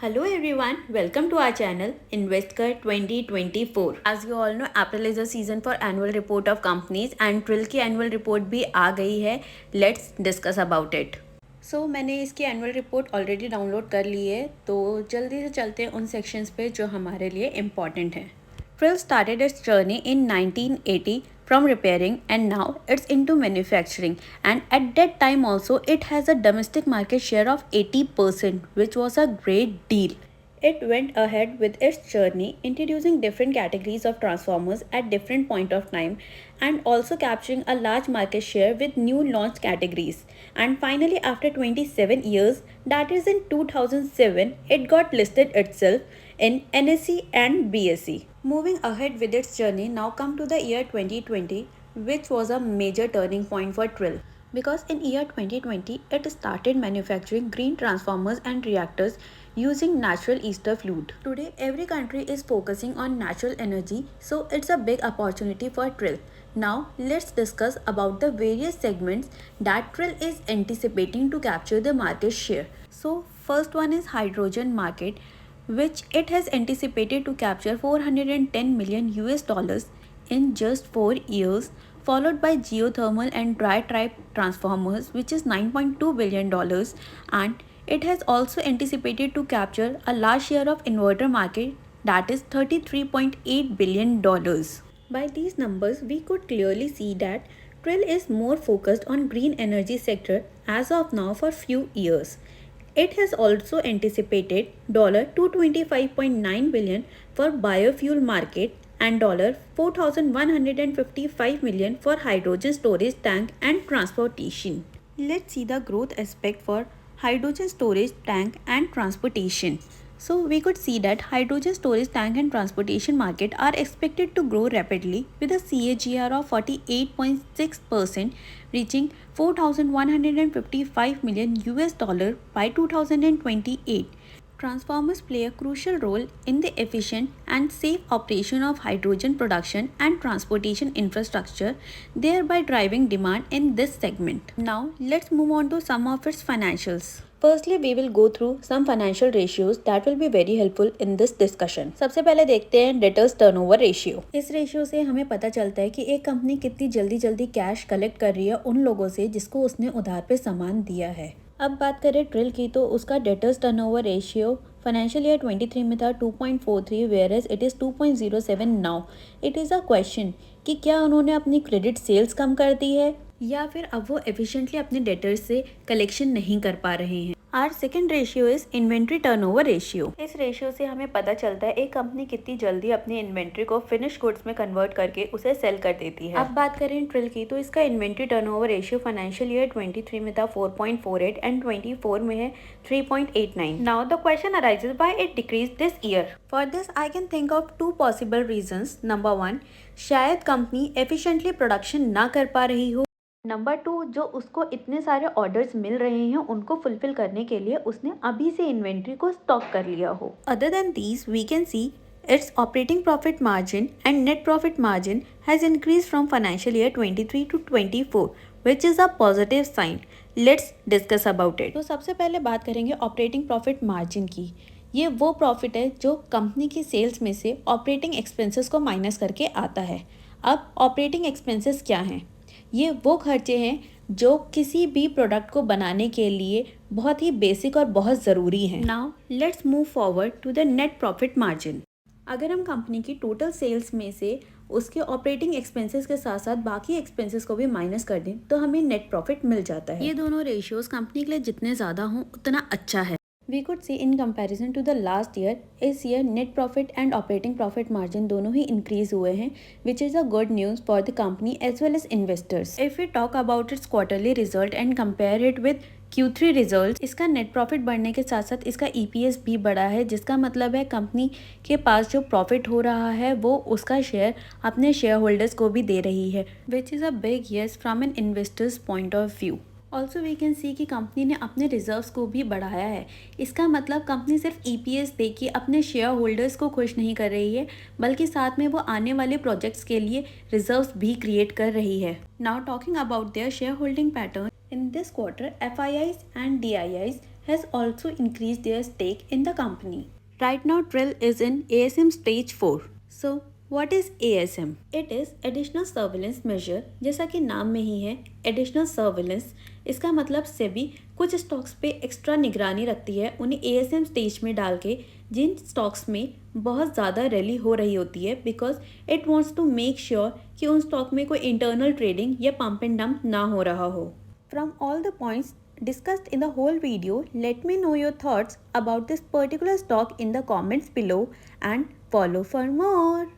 Hello everyone, welcome to our channel InvestCar 2024. As you all know, April is the season for annual report of companies and ट्रिल की annual report भी आ गई है. Let's discuss about it. मैंने इसकी annual report already download कर ली है, तो जल्दी से चलते हैं उन सेक्शंस पे जो हमारे लिए इम्पॉर्टेंट हैं. Trill started its journey in 1980 from repairing and now it's into manufacturing, and at that time also it has a domestic market share of 80%, which was a great deal. It went ahead with its journey, introducing different categories of transformers at different point of time and also capturing a large market share with new launched categories. And finally, after 27 years, that is in 2007, it got listed itself in NSE and BSE. Moving ahead with its journey, now come to the year 2020, which was a major turning point for Trill. Because in year 2020, it started manufacturing green transformers and reactors using natural ester fluid. Today, every country is focusing on natural energy, so it's a big opportunity for Trill. Now, let's discuss about the various segments that Trill is anticipating to capture the market share. So, first one is hydrogen market, which it has anticipated to capture 410 million US dollars in just 4 years, followed by geothermal and dry type transformers, which is $9.2 billion, and it has also anticipated to capture a large share of inverter market, that is $33.8 billion. By these numbers, we could clearly see that Trill is more focused on green energy sector as of now for few years. It has also anticipated $225.9 billion for biofuel market and $4,155 million for hydrogen storage tank and transportation. Let's see the growth aspect for hydrogen storage tank and transportation. So we could see that hydrogen storage tank and transportation market are expected to grow rapidly with a CAGR of 48.6%, reaching 4,155 million US dollar by 2028. Transformers play a crucial role in the efficient and safe operation of hydrogen production and transportation infrastructure, thereby driving demand in this segment. Now, let's move on to some of its financials. Firstly, we will go through some financial ratios that will be very helpful in this discussion. सबसे पहले देखते हैं debtors turnover ratio. इस ratio से हमें पता चलता है कि एक कंपनी कितनी जल्दी कैश कलेक्ट कर रही है उन लोगों से जिसको उसने उधार पे सामान दिया है. अब बात करें ट्रिल की, तो उसका debtors turnover ratio financial year 23 में था 2.43, whereas it is 2.07 now. It is a question कि क्या उन्होंने अपनी क्रेडिट सेल्स कम कर दी है या फिर अब वो एफिशिएंटली अपने डेटर्स से कलेक्शन नहीं कर पा रहे हैं. Our second ratio is inventory turnover ratio. इस रेशियो से हमें पता चलता है एक कंपनी कितनी जल्दी अपनी इन्वेंट्री को फिनिश गुड्स में कन्वर्ट करके उसे सेल कर देती है. अब बात करें ट्रिल की, तो इसका inventory turnover ratio financial year 23 में था 4.48 एंड 24 में है 3.89. Now the question arises why it decrease this year. For this I can think of two possible reasons. Number 1, शायद कंपनी एफिशिएंटली प्रोडक्शन ना कर पा रही हो. नंबर 2, जो उसको इतने सारे ऑर्डर्स मिल रहे हैं उनको फुलफिल करने के लिए उसने अभी से इन्वेंट्री को स्टॉक कर लिया हो. Other than these we can see its operating profit margin and net profit margin has increased from financial year 23 to 24, which is a positive sign. Let's discuss about it. तो सबसे पहले बात करेंगे operating profit margin की. ये वो profit है जो कंपनी की सेल्स में से ऑपरेटिंग एक्सपेंसेस को माइनस करके आता है. अब ऑपरेटिंग एक्सपेंसेस क्या हैं? ये वो खर्चे हैं जो किसी भी प्रोडक्ट को बनाने के लिए बहुत ही बेसिक और बहुत ज़रूरी हैं. Now let's move forward to the net profit margin. अगर हम कंपनी की टोटल सेल्स में से उसके ऑपरेटिंग एक्सपेंसेस के साथ साथ बाकी एक्सपेंसेस को भी माइनस कर दें तो हमें नेट प्रॉफिट मिल जाता है. ये दोनों रेशियोज कंपनी के लिए जितने ज़्यादा हों उतना अच्छा है. We could see in comparison to the last year, इस year net profit and operating profit margin दोनों ही increase हुए हैं, which is a good news for the company as well as investors. If we talk about its quarterly result and compare it with Q3 results, इसका net profit बढ़ने के साथ साथ इसका EPS भी बढ़ा है, जिसका मतलब है कंपनी के पास जो profit हो रहा है वो उसका शेयर अपने शेयर होल्डर्स को भी दे रही है, which is a big yes from an investor's point of view. Also we can see कि कंपनी ने अपने रिजर्व्स को भी बढ़ाया है. इसका मतलब कंपनी सिर्फ EPS दे के अपने शेयर होल्डर्स को खुश नहीं कर रही है, बल्कि साथ में वो आने वाले प्रोजेक्ट्स के लिए रिजर्व्स भी क्रिएट कर रही है. Now talking about their share holding pattern, in this quarter FIIs and DIIs has also increased their stake in the company. Right now, Trill is in ASM stage 4. So, what is ASM? It is Additional Surveillance Measure. जैसा कि नाम में ही है Additional Surveillance, इसका मतलब सेबी कुछ stocks पे extra निगरानी रखती है, उन्हें ASM स्टेज में डाल के, जिन स्टॉक्स में बहुत ज़्यादा रैली हो रही होती है, because it wants to make sure कि उन स्टॉक में कोई इंटरनल ट्रेडिंग या पंप एंड डंप ना हो रहा हो. From all the points discussed in the whole video, let me know your thoughts about this particular stock in the comments below and follow for more.